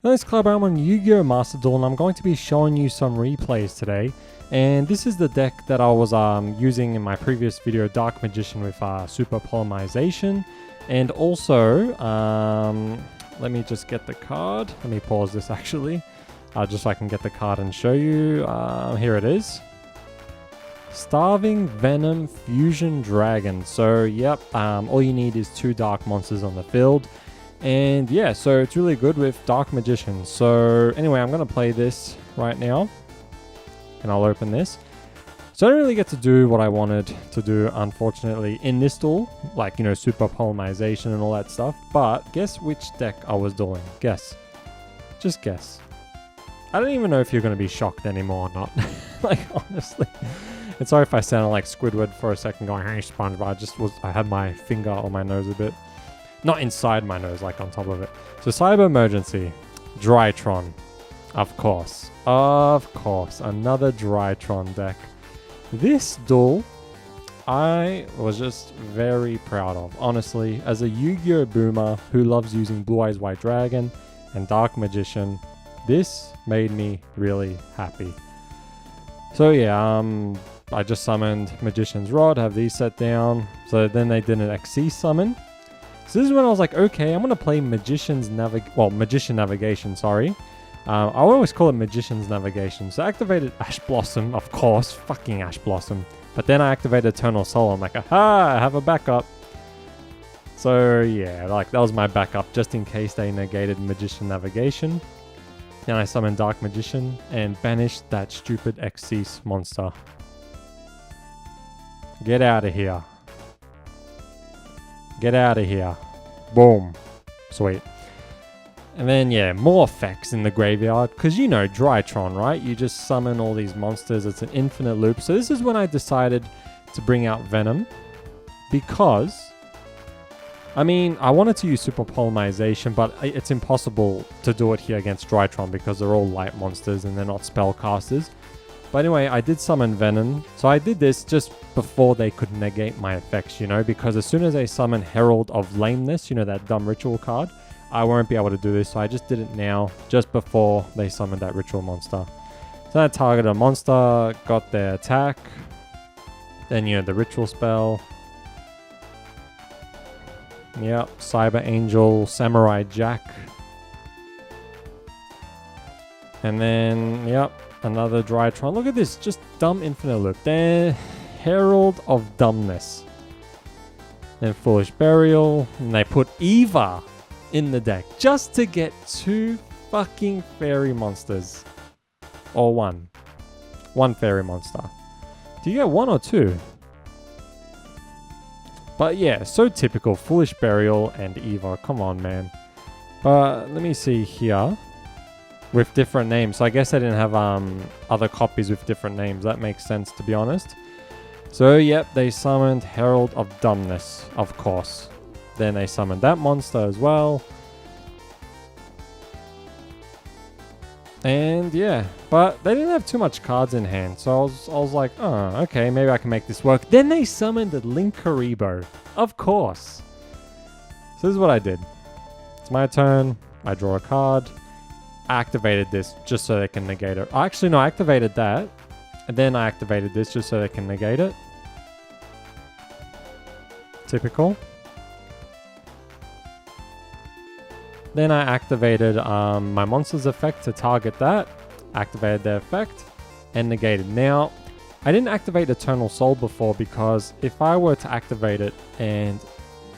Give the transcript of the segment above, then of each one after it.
Hello, it's Club. I'm on Yu-Gi-Oh! Master Duel, and I'm going to be showing you some replays today. And this is the deck that I was using in my previous video, Dark Magician with Super Polymerization. And also, let me just get the card. Let me pause this actually, just so I can get the card and show you. Here it is. Starving Venom Fusion Dragon. So, yep, all you need is 2 dark monsters on the field. And yeah, so it's really good with Dark Magician. So anyway, I'm going to play this right now. And I'll open this. So I don't really get to do what I wanted to do, unfortunately, in this duel. Like, you know, Super Polymerization and all that stuff. But guess which deck I was dueling. Guess. Just guess. I don't even know if you're going to be shocked anymore or not. Like, honestly. And sorry if I sounded like Squidward for a second going, hey, SpongeBob. I had my finger on my nose a bit. Not inside my nose, like on top of it. So Cyber Emergency, Drytron, of course, another Drytron deck. This duel, I was just very proud of, honestly. As a Yu-Gi-Oh! Boomer who loves using Blue Eyes White Dragon and Dark Magician, this made me really happy. So yeah, I just summoned Magician's Rod, have these set down. So then they did an XC summon. So this is when I was like, okay, I'm going to play Magician Navigation, sorry. I always call it Magician's Navigation. So I activated Ash Blossom, of course, fucking Ash Blossom. But then I activated Eternal Soul. I'm like, aha, I have a backup. So yeah, like that was my backup, just in case they negated Magician Navigation. Then I summoned Dark Magician and banished that stupid Xyz monster. Get out of here. Get out of here. Boom. Sweet. And then, yeah, more effects in the graveyard. Because you know Drytron, right? You just summon all these monsters. It's an infinite loop. So this is when I decided to bring out Venom. Because, I mean, I wanted to use Super Polymerization, but it's impossible to do it here against Drytron because they're all light monsters and they're not spellcasters. But anyway, I did summon Venom. So I did this just before they could negate my effects, you know, because as soon as they summon Herald of Lameness, you know, that dumb ritual card, I won't be able to do this. So I just did it now, just before they summoned that ritual monster. So I targeted a monster, got their attack, then, you know, the ritual spell. Yep, Cyber Angel, Samurai Jack. And then, yep. Another Drytron. Look at this. Just dumb infinite loop. Then Herald of Dumbness. Then Foolish Burial. And they put Eva in the deck. Just to get 2 fucking fairy monsters. Or 1. 1 fairy monster. Do you get 1 or 2? But yeah, so typical. Foolish Burial and Eva. Come on, man. But let me see here. With different names. So I guess I didn't have other copies with different names. That makes sense, to be honest. So yep, they summoned Herald of Dumbness, of course. Then they summoned that monster as well. And yeah, but they didn't have too much cards in hand. So I was like, oh, okay, maybe I can make this work. Then they summoned the Linkaribo, of course. So this is what I did. It's my turn. I draw a card. I activated this just so they can negate it. Actually, no, I activated that. And then I activated this just so they can negate it. Typical. Then I activated my monster's effect to target that. Activated their effect and negated. Now, I didn't activate Eternal Soul before because if I were to activate it and,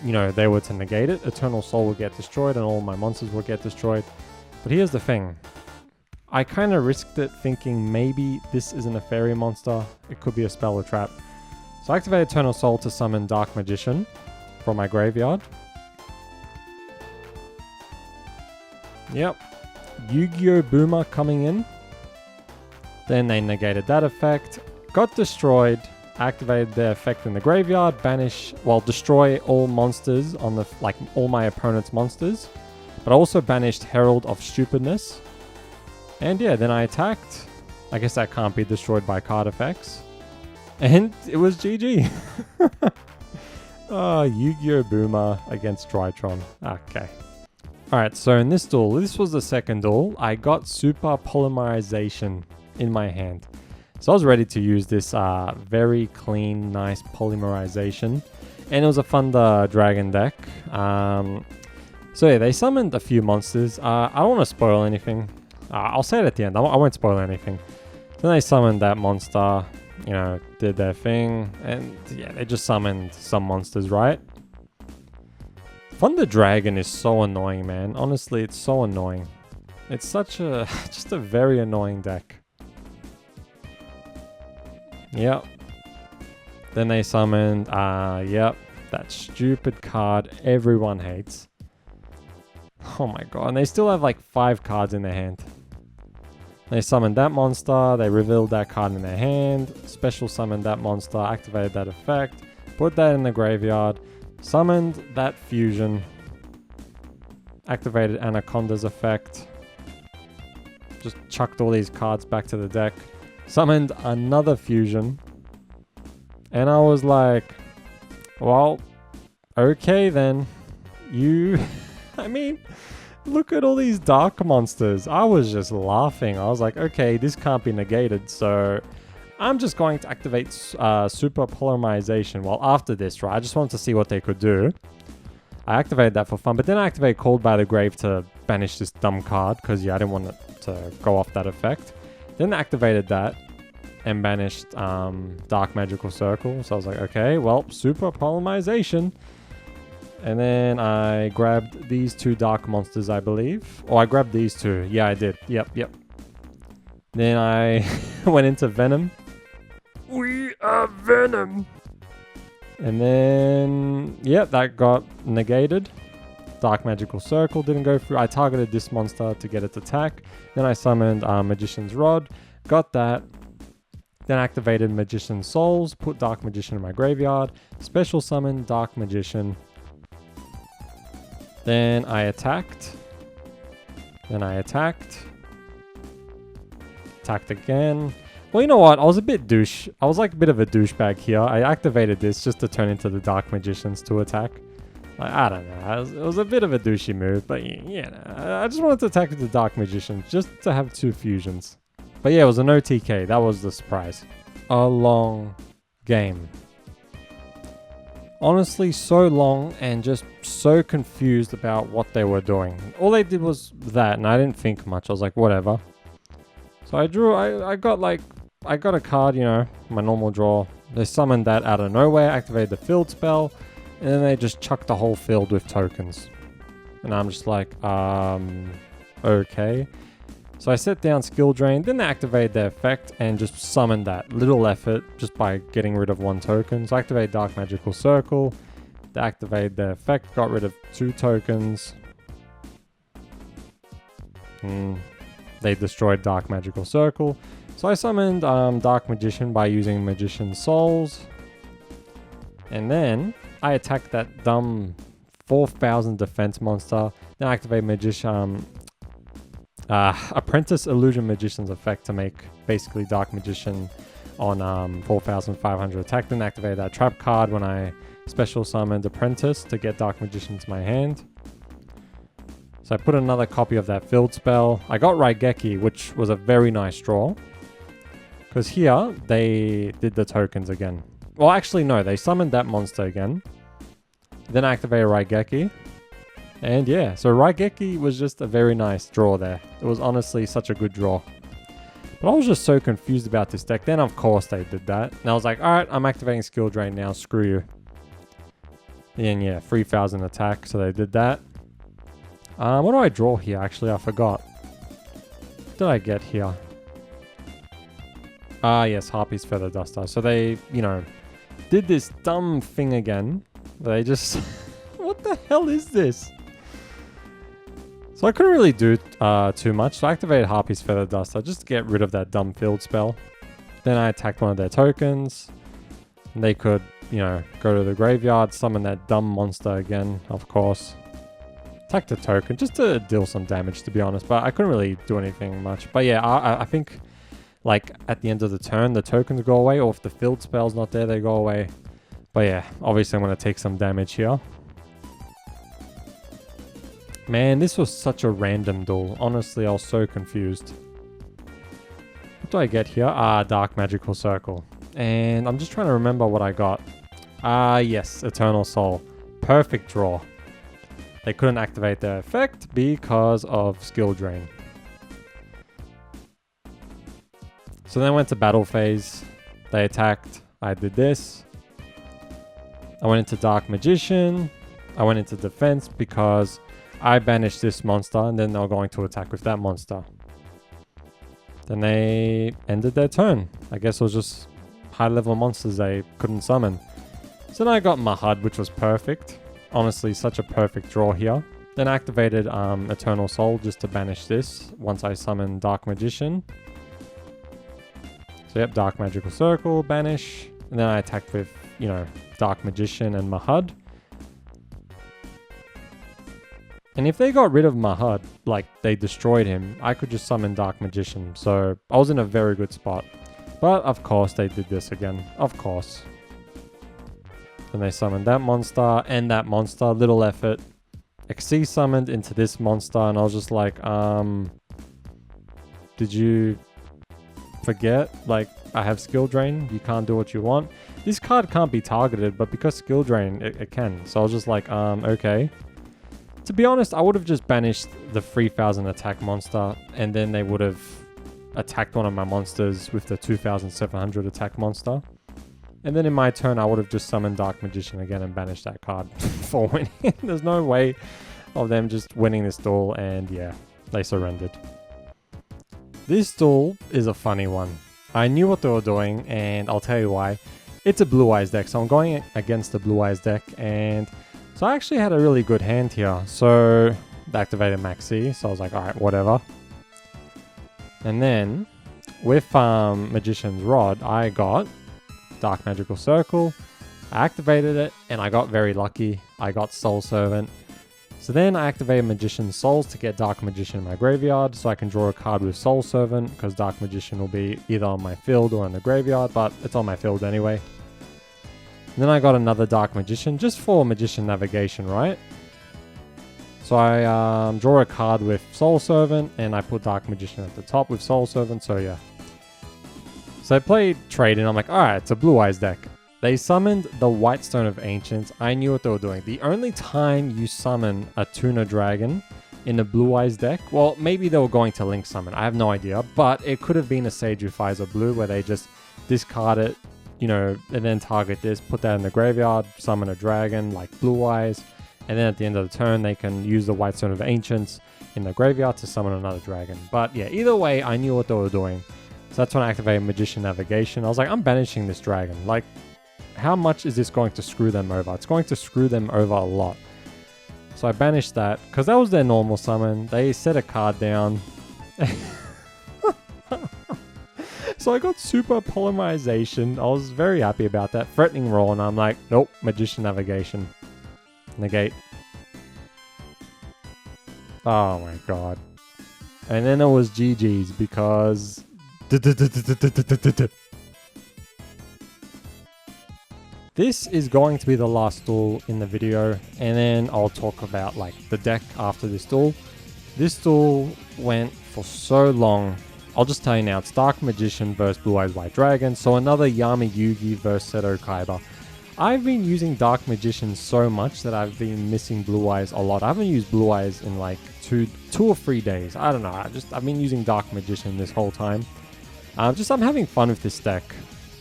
you know, they were to negate it, Eternal Soul would get destroyed and all my monsters would get destroyed. But here's the thing. I kind of risked it thinking maybe this isn't a fairy monster. It could be a spell or trap. So I activated Eternal Soul to summon Dark Magician from my graveyard. Yep. Yu-Gi-Oh! Boomer coming in. Then they negated that effect. Got destroyed. Activated their effect in the graveyard. Destroy all monsters on the, like all my opponent's monsters. But I also banished Herald of Stupidness. And yeah, then I attacked. I guess that can't be destroyed by card effects. And it was GG. Oh, Yu-Gi-Oh! Boomer against Drytron. Okay. Alright, so in this duel, this was the second duel, I got Super Polymerization in my hand. So I was ready to use this very clean, nice Polymerization. And it was a Thunder Dragon deck. So yeah, they summoned a few monsters. I don't want to spoil anything. I'll say it at the end, I won't spoil anything. Then they summoned that monster, you know, did their thing. And yeah, they just summoned some monsters, right? Thunder Dragon is so annoying, man. Honestly, it's so annoying. It's such a, just a very annoying deck. Yep. Then they summoned, yep, that stupid card everyone hates. Oh my god, and they still have like 5 cards in their hand. They summoned that monster, they revealed that card in their hand, special summoned that monster, activated that effect, put that in the graveyard, summoned that fusion, activated Anaconda's effect, just chucked all these cards back to the deck, summoned another fusion, and I was like, well, okay then, you, I mean, look at all these dark monsters. I was just laughing. I was like, okay, this can't be negated, so I'm just going to activate Super Polymerization. Well, after this, right, I just wanted to see what they could do. I activated that for fun, but then I activated Called by the Grave to banish this dumb card, because yeah, I didn't want it to go off that effect. Then I activated that and banished Dark Magical Circle. So I was like, okay, well, Super Polymerization. And then I grabbed these 2 dark monsters, I believe. Oh, I grabbed these 2. Yeah, I did. Yep. Then I went into Venom. We are Venom. And then, yep, that got negated. Dark Magical Circle didn't go through. I targeted this monster to get its attack. Then I summoned Magician's Rod. Got that. Then activated Magician's Souls. Put Dark Magician in my graveyard. Special summon Dark Magician. Then I attacked. Attacked again. Well, you know what? I was a bit douche. I was like a bit of a douchebag here. I activated this just to turn into the Dark Magicians to attack. Like, I don't know. It was a bit of a douchey move, but yeah, I just wanted to attack with the Dark Magicians just to have 2 fusions. But yeah, it was an OTK. That was the surprise. A long game. Honestly, so long and just so confused about what they were doing. All they did was that, and I didn't think much. I was like, whatever. So I drew, I got a card, you know, my normal draw. They summoned that out of nowhere, activated the field spell, and then they just chucked the whole field with tokens. And I'm just like, okay. So I set down Skill Drain, then they activated their effect and just summoned that. Little effort just by getting rid of 1 token. So I activated Dark Magical Circle, they activated their effect, got rid of 2 tokens. They destroyed Dark Magical Circle. So I summoned Dark Magician by using Magician's Souls. And then I attacked that dumb 4,000 defense monster. Then I activate Magician... Apprentice Illusion Magician's effect to make basically Dark Magician on 4,500 attack. Then activate that trap card when I special summoned Apprentice to get Dark Magician to my hand. So I put another copy of that field spell. I got Raigeki, which was a very nice draw. Because here, they did the tokens again. Well, actually, no. They summoned that monster again. Then I activated Raigeki. And yeah, so Raigeki was just a very nice draw there. It was honestly such a good draw. But I was just so confused about this deck. Then of course they did that. And I was like, alright, I'm activating Skill Drain now, screw you. And yeah, 3,000 attack, so they did that. What do I draw here? Actually, I forgot. What did I get here? Yes, Harpy's Feather Duster. So they, you know, did this dumb thing again. They just... what the hell is this? So I couldn't really do too much. So I activated Harpy's Feather Duster just to get rid of that dumb field spell. Then I attacked one of their tokens. And they could, you know, go to the graveyard, summon that dumb monster again, of course. Attack the token just to deal some damage, to be honest. But I couldn't really do anything much. But yeah, I think like at the end of the turn, the tokens go away. Or if the field spell's not there, they go away. But yeah, obviously I'm going to take some damage here. Man, this was such a random duel. Honestly, I was so confused. What do I get here? Dark Magical Circle. And I'm just trying to remember what I got. Yes, Eternal Soul. Perfect draw. They couldn't activate their effect because of skill drain. So then I went to battle phase. They attacked. I did this. I went into Dark Magician. I went into defense because I banished this monster and then they were going to attack with that monster. Then they ended their turn. I guess it was just high level monsters they couldn't summon. So then I got Mahad, which was perfect. Honestly, such a perfect draw here. Then I activated Eternal Soul just to banish this once I summoned Dark Magician. So yep, Dark Magical Circle, banish. And then I attacked with, you know, Dark Magician and Mahad. And if they got rid of Mahad, like they destroyed him, I could just summon Dark Magician. So I was in a very good spot. But of course they did this again. Of course. Then they summoned that monster and that monster. Little effort. XC summoned into this monster and I was just like, did you forget? Like, I have skill drain. You can't do what you want. This card can't be targeted, but because skill drain, it can. So I was just like, okay. To be honest, I would have just banished the 3000 attack monster and then they would have attacked one of my monsters with the 2700 attack monster. And then in my turn, I would have just summoned Dark Magician again and banished that card for winning. There's no way of them just winning this duel, and yeah, they surrendered. This duel is a funny one. I knew what they were doing, and I'll tell you why. It's a Blue Eyes deck, so I'm going against the Blue Eyes deck, and so I actually had a really good hand here. So they activated Maxi, so I was like, alright, whatever. And then with Magician's Rod, I got Dark Magical Circle. I activated it and I got very lucky. I got Soul Servant. So then I activated Magician's Souls to get Dark Magician in my graveyard so I can draw a card with Soul Servant because Dark Magician will be either on my field or in the graveyard, but it's on my field anyway. And then I got another Dark Magician just for Magician Navigation, right? So I draw a card with Soul Servant and I put Dark Magician at the top with Soul Servant, so yeah. So I played trade and I'm like, alright, it's a Blue Eyes deck. They summoned the White Stone of Ancients. I knew what they were doing. The only time you summon a Tuna Dragon in a Blue Eyes deck, well, maybe they were going to Link Summon. I have no idea, but it could have been a Sage Uffizer Blue where they just discard it, you know, and then target this, put that in the graveyard, summon a dragon like Blue Eyes, and then at the end of the turn, they can use the White Stone of Ancients in the graveyard to summon another dragon. But yeah, either way, I knew what they were doing. So that's when I activated Magician Navigation. I was like, I'm banishing this dragon. Like, how much is this going to screw them over? It's going to screw them over a lot. So I banished that because that was their normal summon. They set a card down. So I got Super Polymerization. I was very happy about that. Threatening Roll, and I'm like, nope, Magician Navigation. Negate. Oh my god. And then it was GG's because... This is going to be the last duel in the video, and then I'll talk about like the deck after this duel. This duel went for so long. I'll just tell you now, it's Dark Magician versus Blue Eyes White Dragon, so another Yami Yugi versus Seto Kaiba. I've been using Dark Magician so much that I've been missing Blue Eyes a lot. I haven't used Blue Eyes in like two or 3 days. I don't know. I've been using Dark Magician this whole time. I'm having fun with this deck.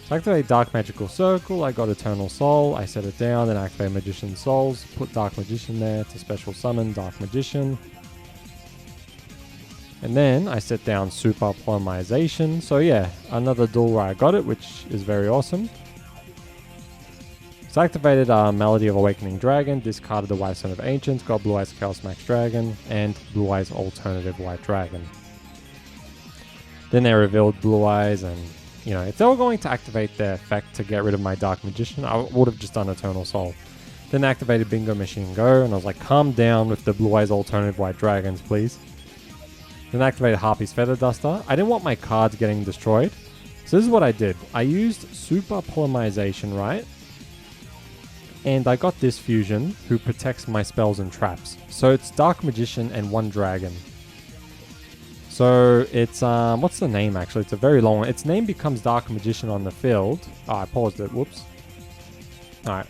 So I activate Dark Magical Circle. I got Eternal Soul. I set it down. Then I activate Magician's Souls. Put Dark Magician there to special summon Dark Magician. And then I set down Super Polymerization. So yeah, another duel where I got it, which is very awesome. So I activated Melody of Awakening Dragon, discarded the White Stone of Ancients, got Blue Eyes Chaos Max Dragon, and Blue Eyes Alternative White Dragon. Then they revealed Blue Eyes, and you know, if they were going to activate their effect to get rid of my Dark Magician, I would have just done Eternal Soul. Then I activated Bingo Machine Go, and I was like, calm down with the Blue Eyes Alternative White Dragons, please. Then I activated Harpy's Feather Duster. I didn't want my cards getting destroyed, so this is what I did. I used Super Polymerization, right? And I got this fusion who protects my spells and traps. So it's Dark Magician and 1 dragon. So it's, what's the name actually? It's a very long one. Its name becomes Dark Magician on the field. Oh, I paused it, whoops. Alright,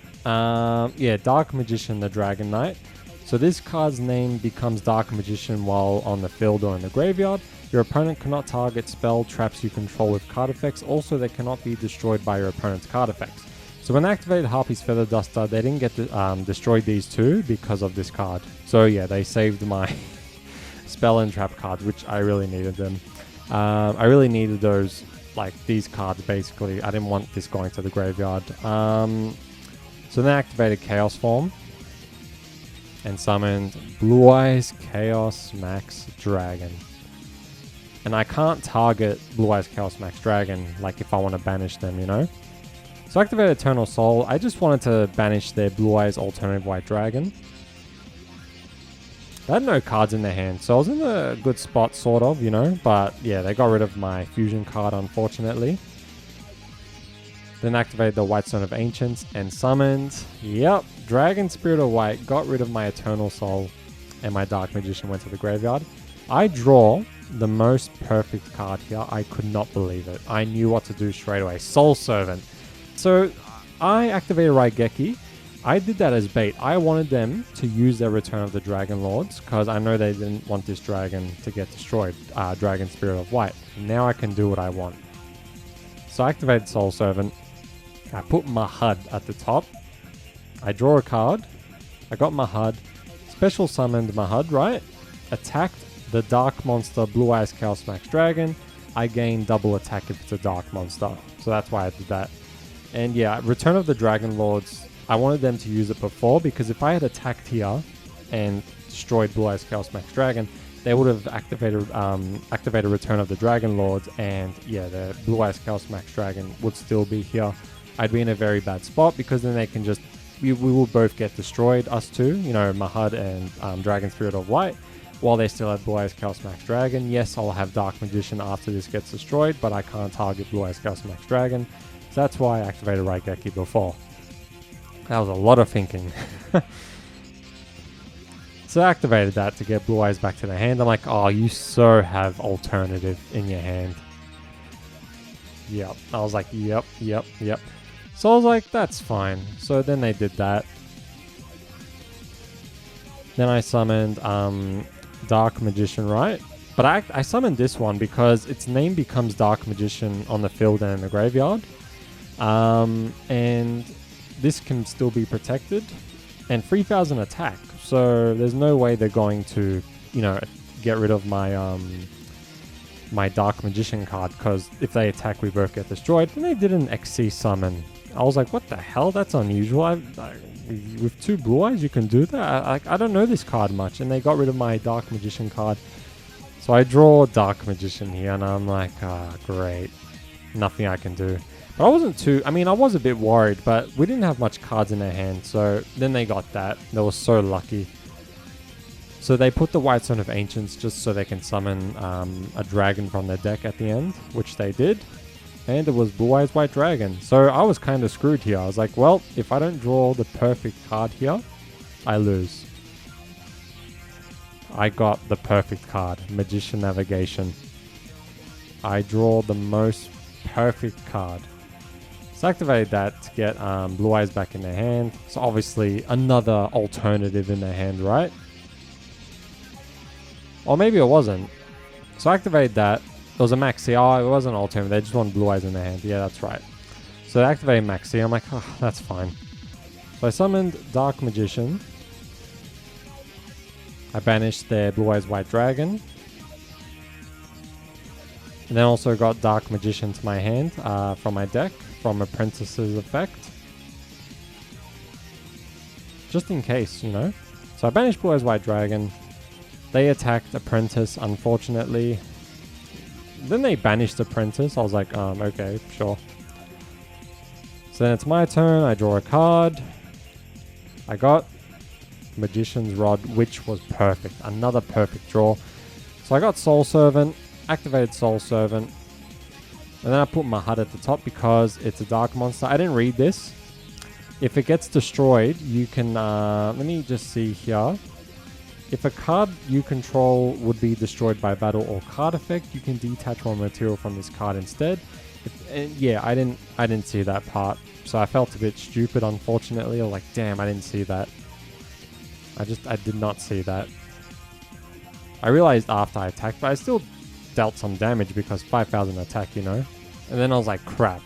yeah, Dark Magician, the Dragon Knight. So this card's name becomes Dark Magician while on the field or in the graveyard. Your opponent cannot target spell traps you control with card effects. Also, they cannot be destroyed by your opponent's card effects. So when I activated Harpy's Feather Duster, they didn't get destroyed these two because of this card. So yeah, they saved my spell and trap cards, which I really needed them. I really needed those, like these cards basically. I didn't want this going to the graveyard. So then I activated Chaos Form and summoned Blue Eyes Chaos Max Dragon. And I can't target Blue Eyes Chaos Max Dragon, like if I want to banish them, you know? So I activated Eternal Soul. I just wanted to banish their Blue Eyes Alternative White Dragon. They had no cards in their hand, so I was in a good spot, sort of, you know? But yeah, they got rid of my fusion card, unfortunately. Then activated the White Stone of Ancients and summoned, yep, Dragon Spirit of White, got rid of my Eternal Soul, and my Dark Magician went to the graveyard. I draw the most perfect card here. I could not believe it. I knew what to do straight away. Soul Servant. So I activated Raigeki. I did that as bait. I wanted them to use their Return of the Dragon Lords because I know they didn't want this dragon to get destroyed. Dragon Spirit of White. Now I can do what I want. So I activated Soul Servant. I put Mahud at the top. I draw a card. I got Mahud. Special summoned Mahud, right? Attacked the Dark Monster Blue Eyes Chaos Max Dragon. I gain double attack if it's a Dark Monster. So that's why I did that. And yeah, Return of the Dragon Lords, I wanted them to use it before because if I had attacked here and destroyed Blue Eyes Chaos Max Dragon, they would have activated Return of the Dragon Lords, and yeah, the Blue Eyes Chaos Max Dragon would still be here. I'd be in a very bad spot because then they can just, we will both get destroyed, us two, you know, Mahud and Dragon Spirit of Light, while they still have Blue Eyes Chaos Max Dragon. Yes, I'll have Dark Magician after this gets destroyed, but I can't target Blue Eyes Chaos Max Dragon. So that's why I activated Raigeki before. That was a lot of thinking. So I activated that to get Blue Eyes back to the hand. I'm like, oh, you so have alternative in your hand. Yep. I was like, yep. So I was like, that's fine. So then they did that. Then I summoned Dark Magician, right? But I summoned this one because its name becomes Dark Magician on the field and in the graveyard. And this can still be protected. And 3,000 attack. So there's no way they're going to, you know, get rid of my my Dark Magician card, because if they attack, we both get destroyed. And they did an XC summon. I was like, what the hell? That's unusual. With 2 Blue Eyes, you can do that? I don't know this card much. And they got rid of my Dark Magician card. So I draw Dark Magician here, and I'm like, ah, great. Nothing I can do. But I wasn't too... I mean, I was a bit worried, but we didn't have much cards in their hand. So then they got that. They were so lucky. So they put the White Stone of Ancients just so they can summon a dragon from their deck at the end, which they did. And it was Blue Eyes White Dragon. So I was kind of screwed here. I was like, well, if I don't draw the perfect card here, I lose. I got the perfect card, Magician Navigation. I draw the most perfect card. So I activated that to get Blue Eyes back in their hand. So obviously another alternative in their hand, right? Or maybe it wasn't. So I activated that. It was a Maxi. Oh, it wasn't an alternative. They just want Blue Eyes in their hand. Yeah, that's right. So they activated Maxi. I'm like, oh, that's fine. So I summoned Dark Magician. I banished their Blue Eyes White Dragon. And then also got Dark Magician to my hand from my deck, from Apprentice's effect. Just in case, you know. So I banished Blue Eyes White Dragon. They attacked Apprentice, unfortunately. Then they banished Apprentice. I was like, okay, sure. So then it's my turn. I draw a card. I got Magician's Rod, which was perfect. Another perfect draw. So I got Soul Servant, activated Soul Servant, and then I put Mahud at the top because it's a Dark Monster. I didn't read this, if it gets destroyed, you can, let me just see here. If a card you control would be destroyed by battle or card effect, you can detach one material from this card instead. Yeah, I didn't see that part, so I felt a bit stupid, unfortunately. Or like, damn, I didn't see that. I did not see that. I realized after I attacked, but I still dealt some damage because 5,000 attack, you know. And then I was like, crap.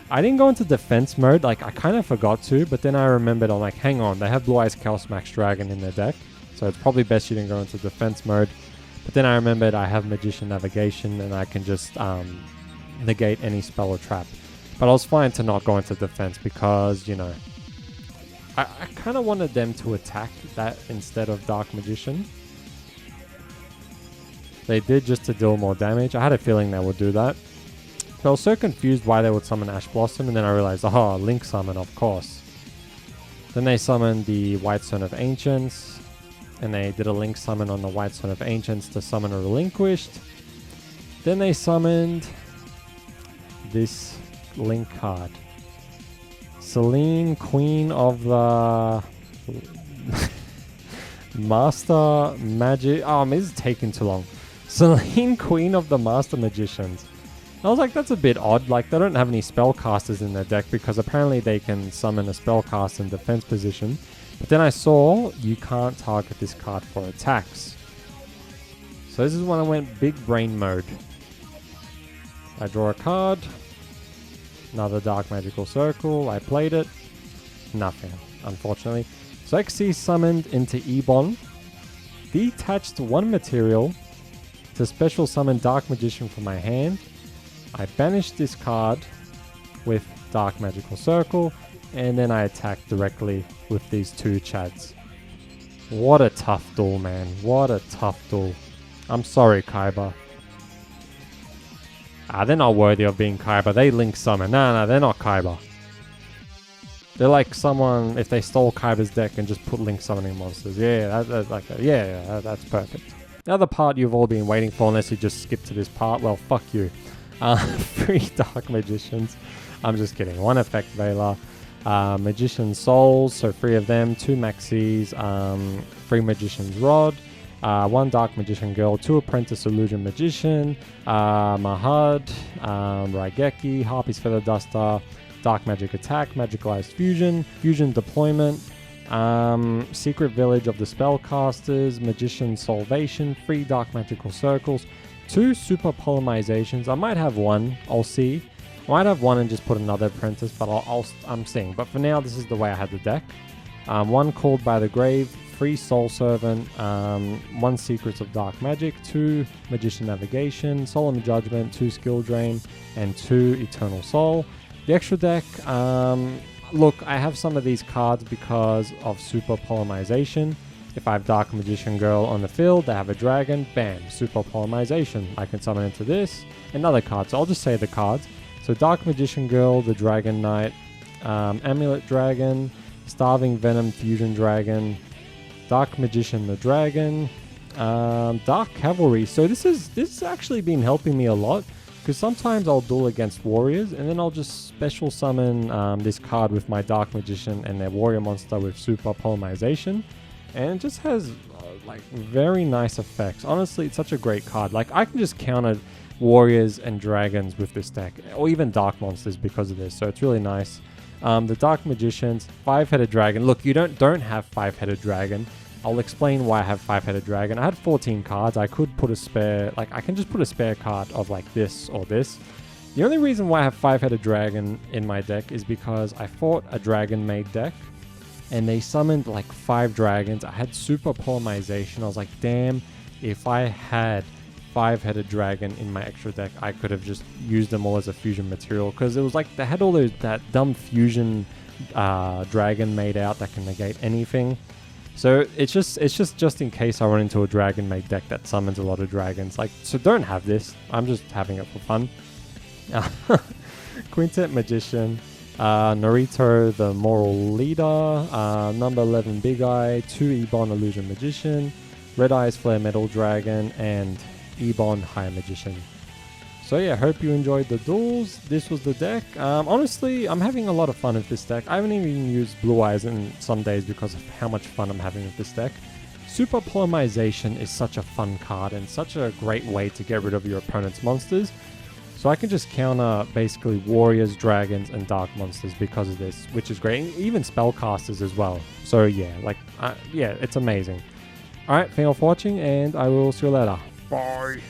I didn't go into defense mode. Like, I kind of forgot to, but then I remembered. I'm like, hang on, they have Blue Eyes Chaos Max Dragon in their deck, so it's probably best you didn't go into defense mode. But then I remembered I have Magician Navigation, and I can just negate any spell or trap. But I was fine to not go into defense because, you know, I kind of wanted them to attack that instead of Dark Magician. They did, just to deal more damage. I had a feeling they would do that. But I was so confused why they would summon Ash Blossom, and then I realized, oh, Link summon, of course. Then they summoned the White Stone of Ancients, and they did a Link summon on the White Stone of Ancients to summon a Relinquished. Then they summoned this Link card. Selene, Queen of the Master Magic. Oh, this is taking too long. Selene, Queen of the Master Magicians. I was like, that's a bit odd. Like, they don't have any spellcasters in their deck because apparently they can summon a spellcaster in defense position. But then I saw you can't target this card for attacks. So this is when I went big brain mode. I draw a card. Another Dark Magical Circle. I played it. Nothing, unfortunately. So XC summoned into Ebon. Detached one material to special summon Dark Magician from my hand. I banished this card with Dark Magical Circle, and then I attacked directly with these two Chads. What a tough duel, man. What a tough duel. I'm sorry, Kaiba. They're not worthy of being Kaiba. They Link summon. No, they're not Kaiba. They're like someone, if they stole Kaiba's deck and just put Link summoning monsters. Yeah, that's like that. Yeah, that's perfect. The other part you've all been waiting for, unless you just skip to this part, well, fuck you. 3 Dark Magicians. I'm just kidding. 1 Effect Veiler. Magician Souls, so 3 of them. 2 Maxis. 3 Magician's Rod. 1 Dark Magician Girl. 2 Apprentice Illusion Magician. Mahad. Raigeki. Harpy's Feather Duster. Dark Magic Attack. Magicalized Fusion. Fusion Deployment. Secret Village of the Spellcasters. Magician Salvation. 3 Dark Magical Circles. 2 Super Polymerizations. I might have 1. I'll see. I might have 1 and just put another Apprentice, but I'm seeing. But for now, this is the way I had the deck. 1 Called by the Grave. 3 Soul Servant. 1 Secrets of Dark Magic. 2 Magician Navigation. Solemn Judgment. 2 Skill Drain. And 2 Eternal Soul. The extra deck. Look, I have some of these cards because of Super Polymerization. If I have Dark Magician Girl on the field, they have a dragon, bam, Super Polymerization. I can summon into this, another card. So I'll just say the cards. So Dark Magician Girl, the Dragon Knight, Amulet Dragon, Starving Venom Fusion Dragon, Dark Magician the Dragon, Dark Cavalry. So this has actually been helping me a lot, because sometimes I'll duel against warriors and then I'll just special summon this card with my Dark Magician and their warrior monster with Super Polymerization. And it just has like very nice effects. Honestly, it's such a great card. Like, I can just counter warriors and dragons with this deck, or even dark monsters because of this. So it's really nice. The Dark Magicians, 5-headed dragon. Look, you don't have 5-headed dragon. I'll explain why I have 5-headed dragon. I had 14 cards. I could put a spare, like I can just put a spare card of like this or this. The only reason why I have 5-headed dragon in my deck is because I fought a dragon made deck. And they summoned like 5 dragons. I had Super Polymerization. I was like, damn, if I had 5-headed dragon in my extra deck, I could have just used them all as a fusion material. Because it was like, they had all that dumb fusion dragon made out that can negate anything. So it's just in case I run into a dragon made deck that summons a lot of dragons. Like, so don't have this. I'm just having it for fun. Quintet Magician. Narito, the Moral Leader, number 11, Big Eye, 2 Ebon Illusion Magician, Red Eyes Flare Metal Dragon, and Ebon High Magician. So yeah, hope you enjoyed the duels. This was the deck. Honestly, I'm having a lot of fun with this deck. I haven't even used Blue Eyes in some days because of how much fun I'm having with this deck. Super Polymerization is such a fun card and such a great way to get rid of your opponent's monsters. So I can just counter basically warriors, dragons, and dark monsters because of this, which is great. And even spellcasters as well. So yeah, yeah, it's amazing. Alright, thank you all for watching, and I will see you later. Bye.